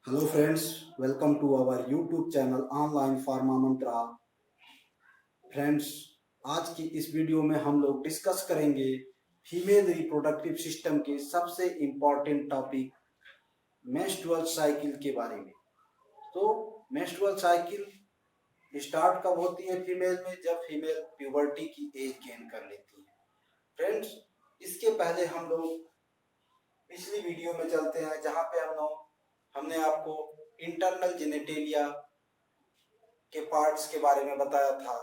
Hello friends, welcome to our YouTube channel online pharma mantra. Friends, आज की इस video में हम लोग डिस्कस करेंगे फीमेल रिप्रोडक्टिव सिस्टम के सबसे इम्पॉर्टेंट टॉपिक मेंस्ट्रुअल साइकिल के बारे में। तो मेंस्ट्रुअल साइकिल स्टार्ट कब होती है फीमेल में? जब फीमेल प्यूबर्टी की एज गेन कर लेती है। फ्रेंड्स, इसके पहले हम लोग पिछली वीडियो में चलते हैं जहाँ पे हमने आपको इंटरनल जेनेटेलिया के पार्ट्स के बारे में बताया था।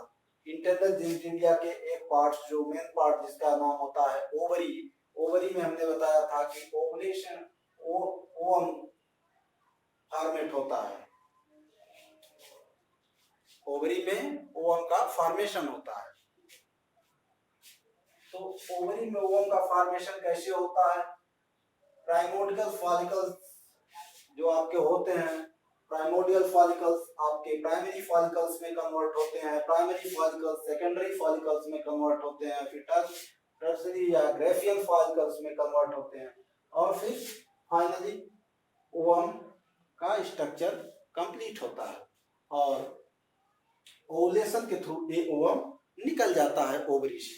इंटरनल जेनेटेलिया के एक पार्ट्स, जो मेन पार्ट जिसका नाम होता है ओवरी, ओवरी में हमने बताया था कि ओवुलेशन ओवम फॉर्मेट होता है। ओवरी में ओवम का फॉर्मेशन होता है। तो ओवरी में ओवम का फॉर्मेशन कैसे होता है? प्राइमोर्डियल फॉलिकल्स जो आपके होते हैं, प्राइमोर्डियल फॉलिकल्स आपके प्राइमरी फॉलिकल्स में कन्वर्ट होते हैं, प्राइमरी फॉलिकल्स सेकेंडरी फॉलिकल्स में कन्वर्ट होते हैं, फिर टर्सरी या ग्रेफियन फॉलिकल्स में कन्वर्ट होते हैं, और फिर फाइनली ओवम का स्ट्रक्चर कंप्लीट होता है और ओवुलेशन के थ्रू ये ओवम निकल जाता है ओवरी से।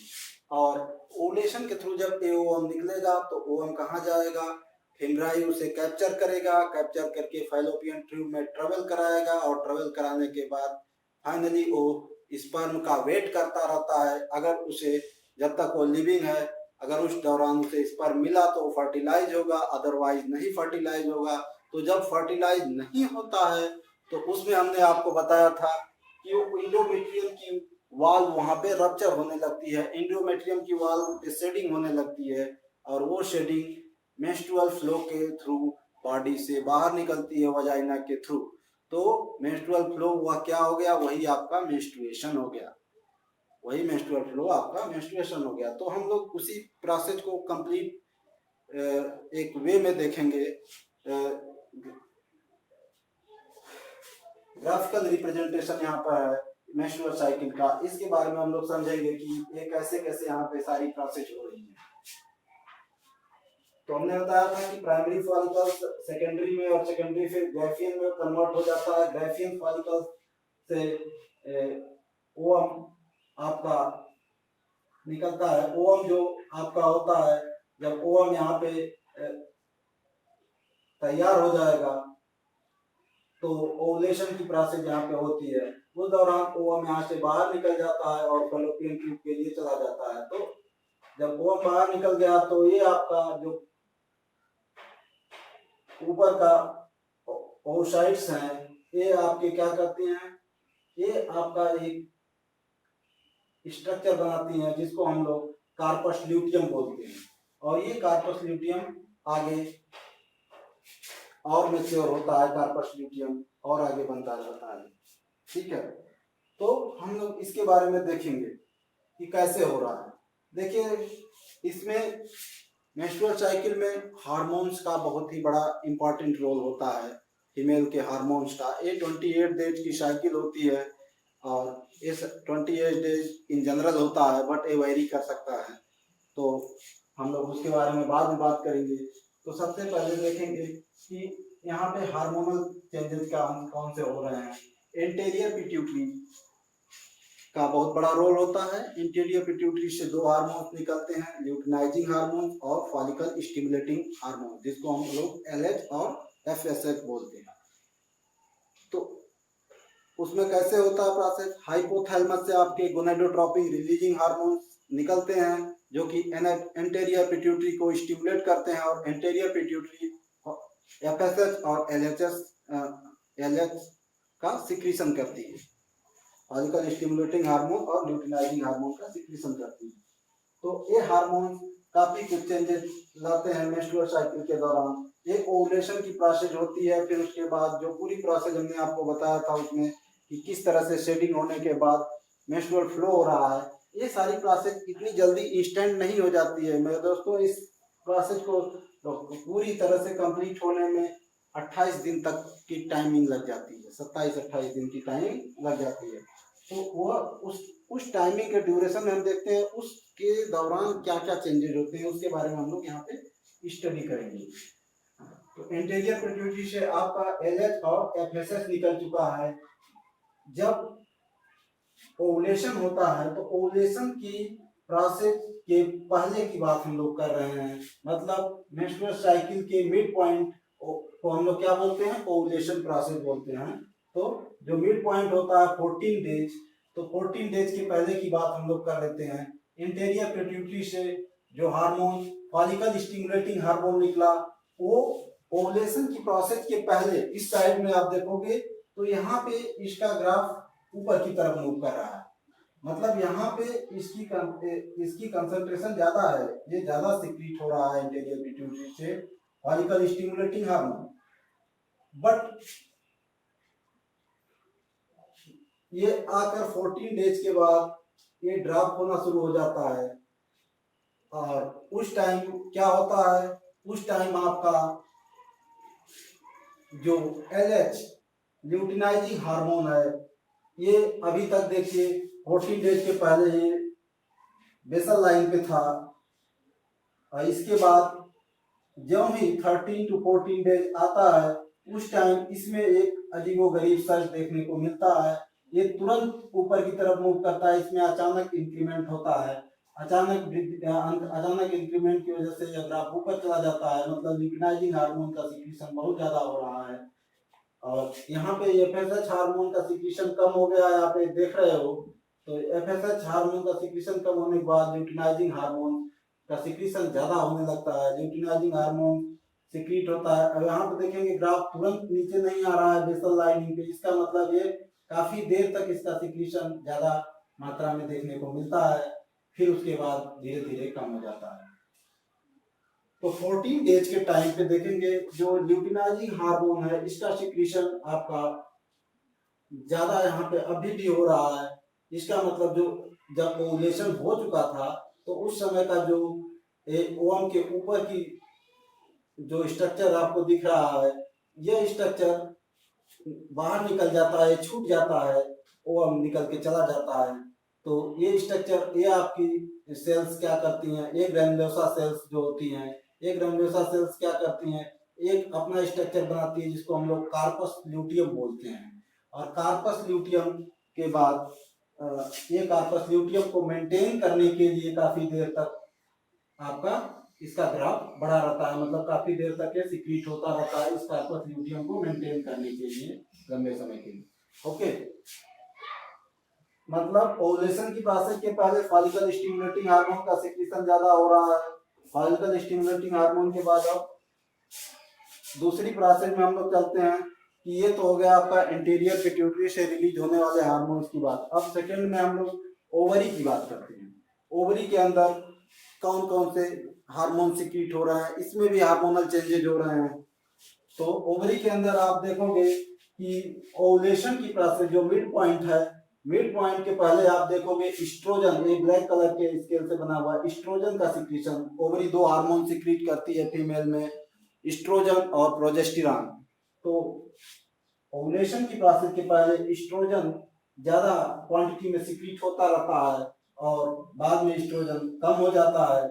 और ओवुलेशन के थ्रू जब ये ओवम निकलेगा तो ओवम कहाँ जाएगा? फिम्ब्राई उसे कैप्चर करेगा, कैप्चर करके फैलोपियन ट्यूब में ट्रेवल कराएगा, और ट्रेवल कराने के बाद फाइनली वो स्पर्म का वेट करता रहता है। अगर उसे, जब तक वो लिविंग है, अगर उस दौरान उसे स्पर्म मिला तो फर्टिलाइज होगा, अदरवाइज नहीं फर्टिलाइज होगा। तो जब फर्टिलाइज नहीं होता है तो उसमें हमने आपको बताया था कि वो इंडोमेट्रियम की वाल्व वहां पे रप्चर होने लगती है, इंडोमेट्रियम की वाल्व पे शेडिंग होने लगती है, और वो शेडिंग मेंस्ट्रुअल फ्लो के थ्रू बॉडी से बाहर निकलती है वजाइना के थ्रू। तो मेंस्ट्रुअल फ्लो वह क्या हो गया? वही आपका मेंस्ट्रुएशन हो गया। वही मेंस्ट्रुअल फ्लो आपका मेंस्ट्रुएशन हो गया। तो हम लोग उसी प्रोसेस को कंप्लीट एक वे में देखेंगे। ग्राफिकल रिप्रेजेंटेशन यहाँ पर है मेंस्ट्रुअल साइकिल का। इसके बारे में हम लोग समझेंगे कि ये कैसे कैसे यहाँ पे सारी प्रोसेस हो रही है। तो हमने बताया था कि प्राइमरी फॉलिकल सेकेंडरी में और सेकेंडरी फिर ग्रेफियन में कन्वर्ट हो जाता है। ग्रेफियन फॉलिकल से ओवम आपका निकलता है। ओवम जो आपका होता है, जब ओवम यहाँ पे तैयार हो जाएगा तो ओवुलेशन की प्रोसेस यहाँ पे होती है। उस दौरान ओवम यहाँ से बाहर निकल जाता है और फैलोपियन ट्यूब के लिए चला जाता है। तो जब ओवम बाहर निकल गया तो ये आपका जो ऊपर का ओसाइट्स हैं, ये आपके क्या करते हैं? ये आपका एक स्ट्रक्चर बनाती हैं जिसको हम लोग कार्पस ल्यूटियम बोलते हैं। और ये कार्पस ल्यूटियम आगे और मैच्योर होता है, कार्पस ल्यूटियम और आगे बनता जाता है। ठीक है, तो हम लोग इसके बारे में देखेंगे कि कैसे हो रहा है। देखिए, इसमें मेंस्ट्रुअल साइकिल में हार्मोन्स का बहुत ही बड़ा इंपॉर्टेंट रोल होता है। फीमेल के हार्मोन्स का, ये 28 डेज की साइकिल होती है, और इस 28 डेज इन जनरल होता है, बट ये वेरी कर सकता है। तो हम लोग उसके बारे में बाद में बात करेंगे। तो सबसे पहले देखेंगे कि यहाँ पे हार्मोनल चेंजेस कौन से हो रहे हैं। एंटीरियर पिट्यूटरी का बहुत बड़ा रोल होता है। इंटीरियर पिट्यूटरी से दो हार्मोन्स निकलते हैं, ल्यूटिनाइजिंग हार्मोन और फॉलिकल स्टिमुलेटिंग हार्मोन, जिसको हम लोग LH और FSH बोलते हैं। तो उसमें कैसे होता है प्रोसेस? हाइपोथैलेमस से आपके गोनाडोट्रोपिन रिलीजिंग हार्मोन्स निकलते हैं जो कि एंटीरियर पिट्यूटरी को स्टिमुलेट करते हैं, और एंटीरियर पिट्यूटरी FSH और LH का सिक्रीशन करती है। फॉलिकल स्टिमुलेटिंग हार्मोन और ल्यूटिनाइजिंग हार्मोन का सिक्रीशन करती है। तो ये हार्मोन काफी कुछ चेंजेस लाते हैं मेंस्ट्रुअल साइकिल के दौरान। एक ओवुलेशन की प्रोसेस होती है, फिर उसके बाद जो पूरी प्रोसेस हमने आपको बताया था उसमें कि किस तरह से शेडिंग होने के बाद मेंस्ट्रुअल फ्लो हो रहा है। ये सारी प्रोसेस इतनी जल्दी इंस्टेंट नहीं हो जाती है मेरे दोस्तों। इस प्रोसेस को पूरी तरह से कंप्लीट होने में 28 दिन तक की टाइमिंग लग जाती है, 27-28 दिन की टाइमिंग लग जाती है। तो वह उस टाइमिंग के ड्यूरेशन में हम देखते हैं उसके दौरान क्या क्या चेंजेस होते हैं, उसके बारे में हम लोग यहाँ पे स्टडी करेंगे। तो एंटीरियर पिट्यूटरी से आपका LH और FSH निकल चुका है। जब ओवुलेशन होता है तो ओवुलेशन की प्रोसेस के पहले की बात हम लोग कर रहे हैं, मतलब मेंस्ट्रुअल साइकिल के मिड पॉइंट को हम लोग क्या बोलते हैं, ओवुलेशन प्रोसेस बोलते हैं। तो जो मिड पॉइंट होता है 14 डेज, तो 14 डेज के पहले की बात हम लोग कर लेते हैं। इंटीरियर पिट्यूटरी से जो हार्मोन फॉलिकल स्टिमुलेटिंग हार्मोन निकला, वो ओवुलेशन की प्रोसेस के पहले इस साइड में आप देखोगे तो यहाँ पे इसका ग्राफ ऊपर की तरफ मूव कर रहा है, मतलब यहाँ पे इसकी कंसंट्रेशन ज्यादा है, ये ज्यादा सीक्रेट हो रहा है इंटीरियर पिट्यूटरी से फॉलिकल स्टिमुलेटिंग हार्मोन। बट ये आकर 14 डेज के बाद ये ड्रॉप होना शुरू हो जाता है, और उस टाइम क्या होता है, उस टाइम आपका जो LH ल्यूटिनाइजिंग हार्मोन है, ये अभी तक देखिए 14 डेज के पहले ये बेसल लाइन पे था, और इसके बाद जब ही 13 to 14 डेज आता है उस टाइम इसमें एक अजीबोगरीब सर्च देखने को मिलता है। ये तुरंत ऊपर की तरफ मूव करता है, इसमें अचानक इंक्रीमेंट होता है, अचानक इंक्रीमेंट की वजह से यह ग्राफ ऊपर चला जाता है, मतलब ल्यूटिनाइजिंग हार्मोन का सिक्रीशन बहुत ज्यादा हो रहा है। और यहाँ पे FSH हार्मोन का सिक्रीशन कम हो गया, यहाँ पे देख रहे हो, तो FSH हार्मोन का सिक्रीशन कम होने के बाद ल्यूटिनाइजिंग हार्मोन का सिक्रीशन ज्यादा होने लगता है, ल्यूटिनाइजिंग हार्मोन सिक्रीट होता है। अब यहाँ पे देखेंगे ग्राफ तुरंत नीचे नहीं आ रहा है बेसल लाइनिंग पे, इसका मतलब ये काफी देर तक इसका सिक्रीशन ज्यादा मात्रा में देखने को मिलता है, फिर उसके बाद धीरे धीरे कम हो जाता है। तो 14 डेज के टाइम पे देखेंगे जो ल्यूटिनाइजिंग हार्मोन है इसका सिक्रीशन आपका ज्यादा यहाँ पे अभी भी हो रहा है। इसका मतलब जो जब ओवुलेशन हो चुका था तो उस समय का जो ओवम के ऊपर की जो स्ट्रक्चर आपको दिख रहा है, यह स्ट्रक्चर बाहर निकल जाता है, छूट जाता है, ओवम निकल के चला जाता है। तो ये स्ट्रक्चर, ये आपकी सेल्स क्या करती हैं, एक ग्रैन्युलोसा सेल्स जो होती हैं, एक ग्रैन्युलोसा सेल्स क्या करती हैं, एक अपना स्ट्रक्चर बनाती है जिसको हम लोग कार्पस ल्यूटियम बोलते हैं। और कार्पस ल्यूटियम के बाद ये कार्पस ल्यूटियम को मेंटेन करने के लिए काफी देर तक आपका इसका ग्राफ बढ़ा रहता है, मतलब काफी देर तक ये सिक्रीट होता रहता है इस कार्पस ल्यूटियम को मेंटेन करने के लिए लंबे समय के लिए। ओके, मतलब ओवुलेशन की प्रोसेस के पहले फॉलिकल स्टिमुलेटिंग हार्मोन का सिक्रीशन ज्यादा हो रहा है, फॉलिकल स्टिमुलेटिंग हार्मोन के बाद अब दूसरी प्रोसेस में हम लोग चलते हैं कि ये तो हो गया आपका इंटीरियर पिट्यूटरी से रिलीज होने वाले हार्मोन्स की बात। अब सेकंड में हम लोग ओवरी की बात करते हैं। ओवरी के अंदर कौन कौन से हार्मोन सिक्रीट हो रहे हैं, इसमें भी हार्मोनल चेंजेज हो रहे हैं। तो ओवरी के अंदर आप देखोगे कि ओवुलेशन की प्रोसेस जो मिड पॉइंट है, मिड पॉइंट के पहले आप देखोगे एस्ट्रोजन, एक ब्लैक कलर के स्केल से बना हुआ एस्ट्रोजन का सिक्रीशन। ओवरी दो हार्मोन सिक्रीट करती है फीमेल में, एस्ट्रोजन और प्रोजेस्टेरॉन। तो ओवुलेशन की प्रोसेस के पहले एस्ट्रोजन ज्यादा क्वांटिटी में सिक्रीट होता रहता है और बाद में एस्ट्रोजन कम हो जाता है,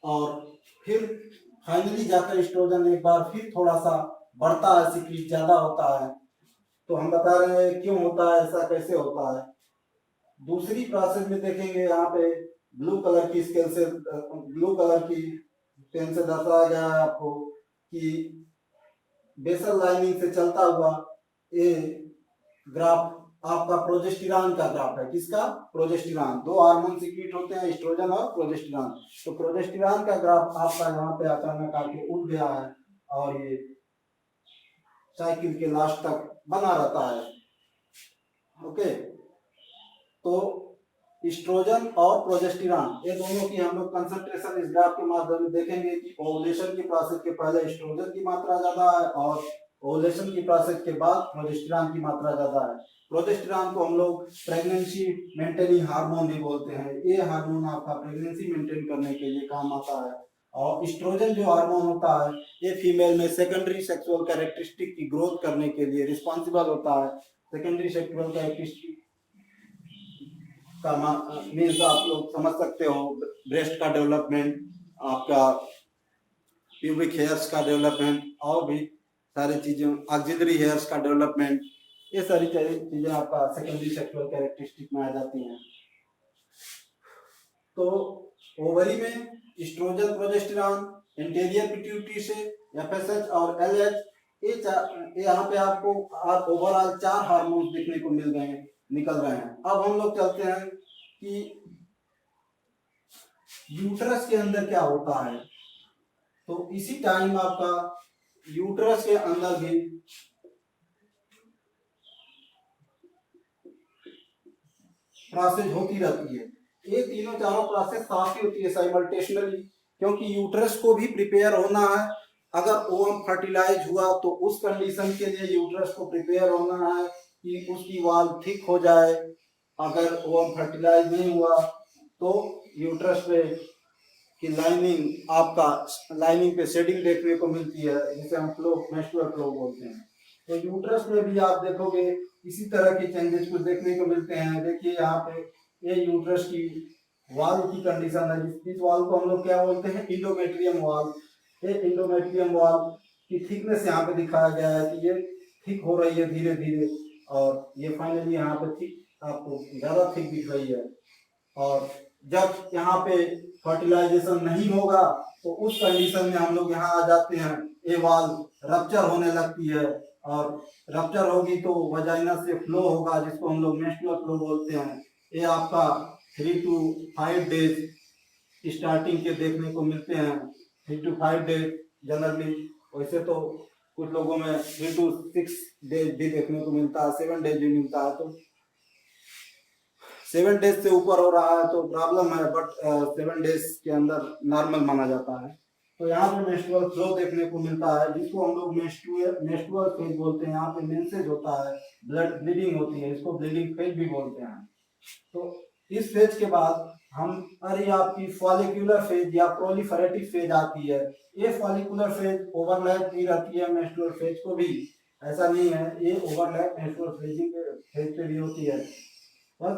और फिर फाइनली जाकर एस्ट्रोजन एक बार फिर थोड़ा सा बढ़ता है, सिक्रीट ज्यादा होता है। तो हम बता रहे हैं क्यों होता है, ऐसा कैसे होता है। दूसरी प्रोसेस में देखेंगे यहाँ पे ब्लू कलर की स्केल से, ब्लू कलर की पेन से दर्शाया गया है आपको कि बेसल लाइनिंग से चलता हुआ ये ग्राफ आपका प्रोजेस्टेरॉन का ग्राफ है। किसका? प्रोजेस्टेरॉन। दो हार्मोन सिक्रीट होते हैं, एस्ट्रोजन और प्रोजेस्टेरॉन। तो प्रोजेस्टेरॉन का ग्राफ आपका यहाँ पे अचानक आके उठ गया है और ये साइकिल के लास्ट तक बना रहता है। ओके, तो एस्ट्रोजन और प्रोजेस्टेरॉन ये दोनों की हम लोग कंसंट्रेशन इस ग्राफ के माध्यम से देखेंगे कि ओवुलेशन की प्रोसेस के पहले एस्ट्रोजन की मात्रा ज्यादा है और ओवुलेशन की प्रोसेस के बाद प्रोजेस्टेरॉन की मात्रा ज्यादा है। प्रोजेस्टेरॉन को हम लोग प्रेगनेंसी मेंटेनिंग हार्मोन भी बोलते हैं। ये हार्मोन आपका प्रेगनेंसी मेंटेन करने के लिए काम आता है। और एस्ट्रोजन जो हार्मोन होता है ये फीमेल में सेकेंडरी सेक्सुअल कैरेक्टरिस्टिक की ग्रोथ करने के लिए रिस्पॉन्सिबल होता है। सेकेंडरी सेक्सुअल कैरेक्टरिस्टिक का मीन्स आप लोग समझ सकते हो ब्रेस्ट का डेवलपमेंट, आपका प्यूबिक हेयर्स का डेवलपमेंट और भी सारी चीजें, ऑक्सिलरी हेयर्स का डेवलपमेंट, ये सारी चीजें आपका सेकेंडरी सेक्सुअल कैरेक्टरिस्टिक में आ जाती हैं। तो ओवरी में एस्ट्रोजन, प्रोजेस्टेरॉन, एंटीरियर पिट्यूटरी से एफएसएच और एलएच, ये यहाँ पे आपको ओवरऑल 4 हार्मोन्स देखने को निकल रहे हैं। अब हम लोग चलते हैं कि यूट्रस के अंदर क्या होता है। तो इसी टाइम आपका यूट्रस के अंदर भी प्रोसेस होती रहती है। ये तीनों चारों प्रोसेस साथ ही होती है साइमल्टेनियसली, क्योंकि यूट्रस को भी प्रिपेयर होना है। अगर ओवम फर्टिलाइज हुआ तो उस कंडीशन के लिए यूट्रस को प्रिपेयर होना है कि उसकी वॉल थिक हो जाए। अगर ओवम फर्टिलाइज नहीं हुआ तो यूट्रस पे की लाइनिंग, आपका लाइनिंग पे शेडिंग देखने को मिलती है, जिसे हम फ्लो, मेंस्ट्रुअल फ्लो बोलते हैं। तो यूट्रस में भी आप देखोगे इसी तरह के चेंजेस कुछ देखने को मिलते हैं। देखिए यहाँ पे ये यूट्रस की वॉल की कंडीशन है, इस वॉल को हम लोग क्या बोलते हैं, इंडोमेट्रियम वॉल। ये इंडोमेट्रियम वॉल की थिकनेस यहाँ पे दिखाया गया है कि ये थिक हो रही है धीरे धीरे, और ये फाइनली यहाँ पे थिक, आपको ज्यादा थिक दिख रही है। और जब यहाँ पे फर्टिलाइजेशन नहीं होगा तो उस कंडीशन में हम लोग यहाँ आ जाते हैं, ये वॉल रप्चर होने लगती है, और रप्चर होगी तो वजाइना से फ्लो होगा, जिसको हम लोग मेंस्ट्रुअल फ्लो बोलते हैं। ये आपका 3 to 5 डेज स्टार्टिंग के देखने को मिलते हैं, 3 to 5 डेज जनरली। वैसे तो कुछ लोगों में 3 to 6 डेज भी देखने को मिलता है, 7 डेज भी मिलता है। तो 7 डेज से ऊपर हो रहा है तो प्रॉब्लम है, बट 7 डेज के अंदर नॉर्मल माना जाता है। तो यहाँ पे मेंस्ट्रुअल फ्लो देखने को मिलता है, जिसको हम लोग मेंस्ट्रुअल फेज बोलते हैं। यहाँ पे मेंसेज होता है, ब्लड ब्लीडिंग होती है, इसको ब्लीडिंग फेज भी बोलते हैं। तो इस फेज के बाद हम आपकी फॉलिकुलर फेज या प्रोलिफरेटिव फेज आती है। ये फॉलिकुलर फेज ओवरलैप नहीं रहती है मेंस्ट्रुअल फेज को भी, ऐसा नहीं है, ये ओवरलैप मेंस्ट्रुअल फेज पे भी होती है। बस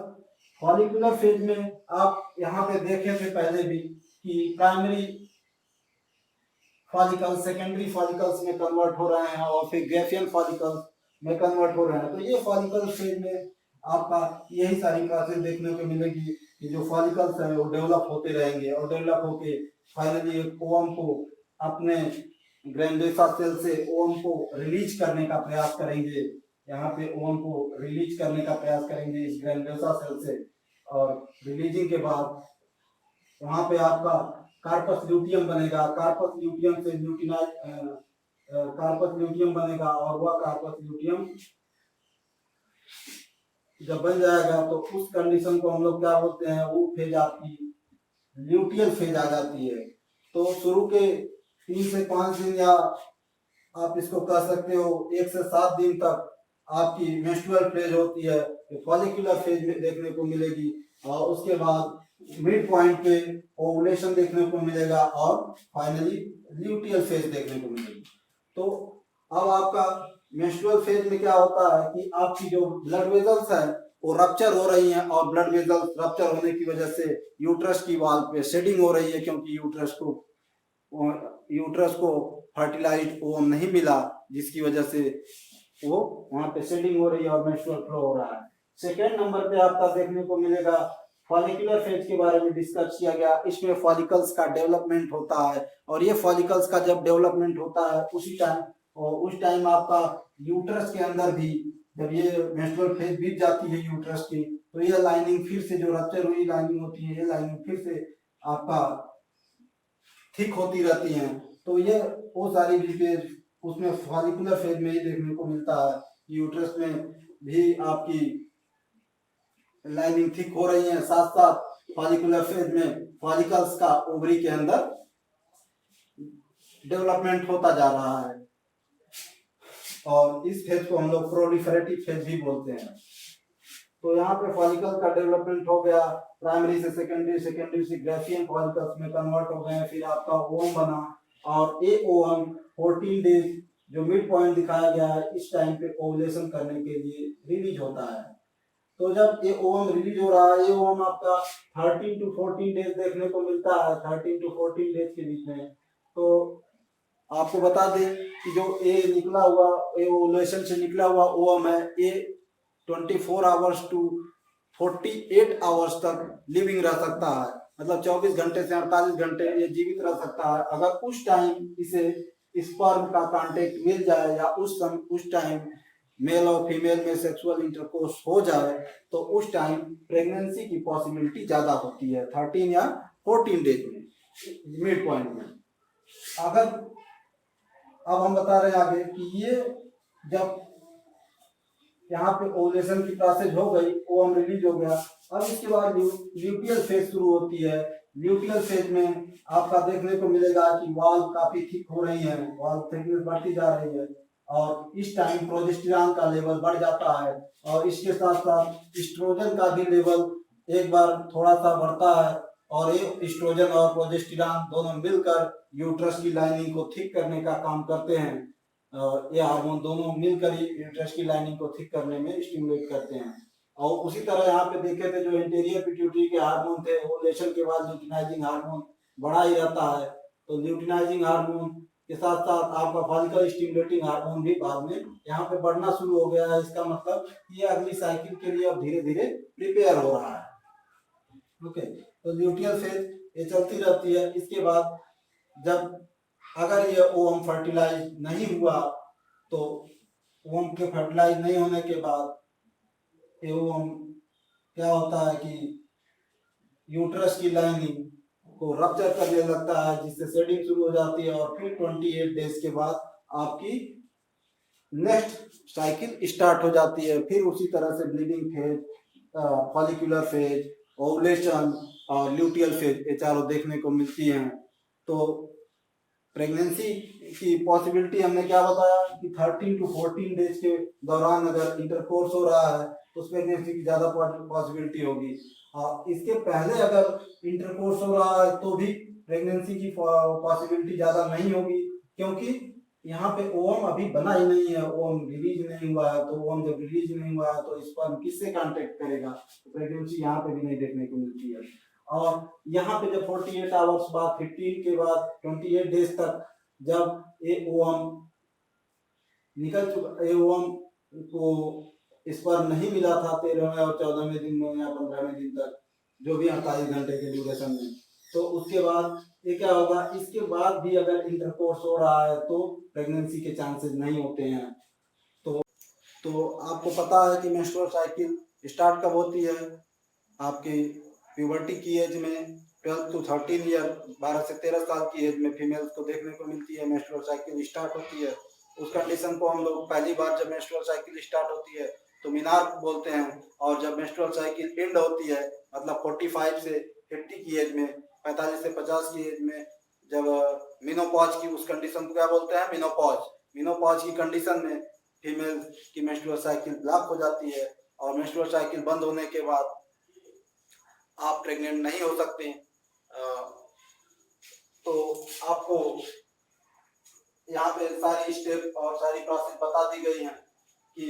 फॉलिकुलर फेज में आप यहाँ पे देखे थे पहले भी कि प्राइमरी फॉलिकल्स सेकेंडरी फॉलिकल्स में कन्वर्ट हो रहे हैं, और फिर ग्रेफियन फॉलिकल्स में कन्वर्ट हो रहे हैं। तो ये फॉलिकल फेज में आपका यही सारी प्रोसेस देखने को मिलेगी कि जो फॉलिकल्स हैं वो डेवलप होते रहेंगे, और डेवलप होके फाइनली ओवम को अपने ग्रैंडोसा सेल से ओवम को रिलीज करने का प्रयास करेंगे। यहाँ पे ओवम को रिलीज करने का प्रयास करेंगे इस ग्रैंडोसा सेल से, और रिलीजिंग के बाद वहां पे आपका कार्पस ल्यूटियम बनेगा। कार्पस ल्यूटियम से कार्पस ल्यूटियम बनेगा, और वह कार्पस ल्यूटियम जब बन जाएगा तो उस कंडीशन को हम लोग क्या बोलते हैं, वो फेज आपकी ल्यूटियल फेज आ जाती है। तो शुरू के 3 से 5 दिन, या आप इसको कह सकते हो 1 से 7 दिन तक आपकी मेंस्ट्रुअल फेज होती है, फॉलिकुलर फेज में देखने को मिलेगी, और उसके बाद मिड पॉइंट पे ओवुलेशन देखने को मिलेगा, और फाइनली ल्यूटियल फेज देखने को मिलेगी। तो अब आपका मेंस्ट्रुअल फेज में क्या होता है कि आपकी जो ब्लड वेजल्स है वो रप्चर हो रही हैं, और ब्लड वेजल्स रप्चर होने की वजह से यूट्रस की वॉल पे शेडिंग हो रही है, क्योंकि यूट्रस को फर्टिलाइज्ड ओवम नहीं मिला, जिसकी वजह से वो वहां पे शेडिंग हो रही है और मेंस्ट्रुअल फ्लो हो रहा है। सेकेंड नंबर पे आपका देखने को मिलेगा फॉलिकुलर फेज के बारे में डिस्कस किया गया। इसमें फॉलिकल्स का डेवलपमेंट होता है, और ये फॉलिकल्स का जब डेवलपमेंट होता है उस टाइम आपका यूट्रस के अंदर भी, जब ये मेंस्ट्रुअल फेज बीत जाती है यूट्रस की, तो ये लाइनिंग फिर से, जो रप्चर हुई लाइनिंग होती है, ये लाइनिंग फिर से आपका थिक होती रहती हैं। तो ये वो सारी फेज उसमें फॉलिकुलर फेज में ही देखने को मिलता है। यूट्रस में भी आपकी लाइनिंग थिक हो रही है, साथ साथ फॉलिकुलर फेज में फॉलिकल्स का ओवरी के अंदर डेवलपमेंट होता जा रहा है, और इस फेज को हम लोग प्रोलिफरेटिव फेज भी बोलते हैं। तो यहाँ पे फॉलिकल का डेवलपमेंट हो गया, प्राइमरी से सेकेंडरी, सेकेंडरी से ग्रेफियन फॉलिकल्स में कन्वर्ट हो गए, फिर आपका ओवम बना, और ये ओवम 14 डेज जो मिड पॉइंट दिखाया गया है इस टाइम पे ओवुलेशन करने के लिए रिलीज होता है। तो जब ये ओवम रिलीज हो रहा है, ये ओवम आपका 13 to 14 डेज देखने को मिलता है, 13 to 14 डेज के बीच में। तो आपको बता दें कि जो ए निकला हुआ ओवुलेशन से निकला हुआ ओवम है, ये 24 आवर्स टू 48 आवर्स तक लिविंग रह सकता है, मतलब 24 घंटे से 48 घंटे ये जीवित रह सकता है। अगर उस टाइम इसे स्पर्म का कांटेक्ट मिल जाए या उस टाइम मेल और फीमेल में सेक्सुअल इंटरकोर्स हो जाए तो उस टाइम प्रेगनेंसी की पॉसिबिलिटी ज्यादा होती है 13 या 14 डेज में, मिड पॉइंट में। अगर अब हम बता रहे हैं आगे कि ये जब यहाँ पे ओवुलेशन की प्रोसेस हो गई, ओवम रिलीज हो गया, अब इसके बाद ल्यूटियल फेज शुरू होती है। ल्यूटियल फेज में आपका देखने को मिलेगा कि वाल्व काफी थिक हो रही है, वाल्व थिकनेस बढ़ती जा रही है और इस टाइम प्रोजेस्टेरॉन का लेवल बढ़ जाता है और इसके साथ साथ एस्ट्रोजन का भी लेवल एक बार थोड़ा सा बढ़ता है और ये एस्ट्रोजन और प्रोजेस्टेरॉन दोनों मिलकर यूट्रस की लाइनिंग को थिक करने का काम करते हैं। ये हार्मोन दोनों मिलकर ही यूट्रस की लाइनिंग को थिक करने में स्टिमुलेट करते हैं। और उसी तरह यहाँ पे देखे थे जो इंटीरियर पिट्यूटरी के हार्मोन थे, ओवुलेशन के बाद ल्यूटिनाइजिंग हार्मोन बढ़ा ही रहता है, तो ल्यूटिनाइजिंग हार्मोन के साथ साथ आपका फॉलिकल स्टिमुलेटिंग हार्मोन भी बाद में यहाँ पे बढ़ना शुरू हो गया है। इसका मतलब ये अगली साइकिल के लिए अब धीरे धीरे प्रिपेयर हो रहा है। ओके, तो ल्यूटियल फेज ये चलती रहती है। इसके बाद जब अगर ये ओवम फर्टिलाइज नहीं हुआ तो ओवम के फर्टिलाइज नहीं होने के बाद ये ओवम क्या होता है कि यूट्रस की लाइनिंग को रप्चर करने लगता है, जिससे शेडिंग शुरू हो जाती है और फिर 28 डेज के बाद आपकी नेक्स्ट साइकिल स्टार्ट हो जाती है। फिर उसी तरह से bleeding phase, follicular phase, ovulation और ल्यूटियल फेज ये चारों देखने को मिलती हैं। तो प्रेगनेंसी की पॉसिबिलिटी हमने क्या बताया कि 13 टू 14 डेज के दौरान अगर इंटरकोर्स हो रहा है तो उस प्रेगनेंसी की ज्यादा पॉसिबिलिटी होगी। इसके पहले अगर इंटरकोर्स हो रहा है तो भी प्रेगनेंसी की पॉसिबिलिटी ज्यादा नहीं होगी, क्योंकि यहाँ पे ओवम अभी बना ही नहीं है, ओवम रिलीज नहीं हुआ है। तो ओवम जब रिलीज नहीं हुआ है तो स्पर्म किससे कांटेक्ट करेगा, तो प्रेगनेंसी यहाँ पे भी नहीं देखने को मिलती है। और यहाँ पे जब 48 आवर्स बाद 15 के बाद 28 डेज तक जब ये ओवम निकल चुका, ये ओवम को स्पर्म नहीं मिला था 13वें और 14वें दिन में या 15वें दिन तक, जो भी 48 घंटे के ड्यूरेशन में, तो उसके बाद ये क्या होगा, इसके बाद भी अगर इंटरकोर्स हो रहा है तो प्रेगनेंसी के चांसेस नहीं होते हैं। तो आपको पता है कि मेंस्ट्रुअल साइकिल स्टार्ट कब होती है, आपकी प्यूबर्टी की एज में 12 टू 13 ईयर, 12 से 13 साल की एज में फीमेल्स को देखने को मिलती है मेंस्ट्रुअल साइकिल स्टार्ट होती है। उस कंडीशन को हम लोग पहली बार जब मेंस्ट्रुअल साइकिल स्टार्ट होती है तो मीनार्क बोलते हैं, और जब मेंस्ट्रुअल साइकिल एंड होती है मतलब 45 से 50 की एज में, 45 से 50 की एज में, जब मेनोपॉज की उस कंडीशन को क्या बोलते हैं, मेनोपॉज की कंडीशन में फीमेल की मेंस्ट्रुअल साइकिल ब्लॉक हो जाती है और मेंस्ट्रुअल साइकिल बंद होने के बाद आप प्रेग्नेंट नहीं हो सकते। तो आपको यहाँ पे सारी स्टेप और सारी प्रोसेस बता दी गई है कि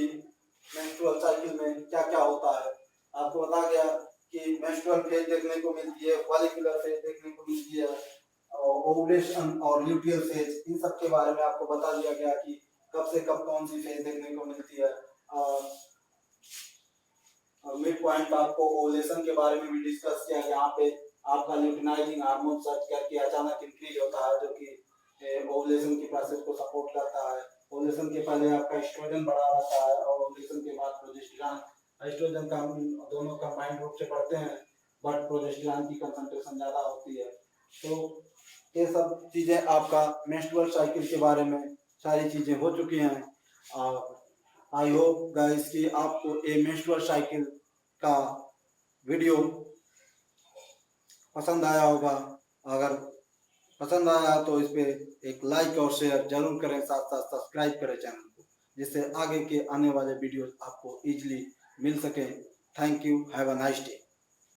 मेंस्ट्रुअल साइकिल में क्या क्या होता है। आपको बता गया कि मेंस्ट्रुअल फेज देखने को मिलती है, फॉलिकुलर फेज देखने को मिलती है, ओवुलेशन और ल्यूटियल फेज, इन सब के बारे में आपको बता दिया गया कि कब से कब कौन सी फेज देखने को मिलती है। मिड पॉइंट आपको ओवुलेशन के बारे में भी डिस्कस किया गया। यहाँ पे आपका ल्यूटिनाइजिंग हार्मोन सर्च करके अचानक इंक्रीज होता है, जो कि ओवुलेशन की प्रोसेस को सपोर्ट करता है। ओवुलेशन के पहले आपका एस्ट्रोजन बढ़ा रहता है और ओवुलेशन के बाद प्रोजेस्टेरॉन, एस्ट्रोजन का दोनों कंबाइंड रूप से बढ़ते हैं, बट प्रोजेस्टेरॉन की कंसंट्रेशन ज्यादा होती है। तो ये सब चीजें आपका मेंस्ट्रुअल साइकिल के बारे में सारी चीजें हो चुकी हैं। आई होप गाइस कि आपको ये मेंस्ट्रुअल साइकिल का वीडियो पसंद आया होगा। अगर पसंद आया तो इस पे एक लाइक और शेयर जरूर करें, साथ साथ सब्सक्राइब करें चैनल को, जिससे आगे के आने वाले वीडियो आपको इजीली मिल सके। Thank you, have a nice day.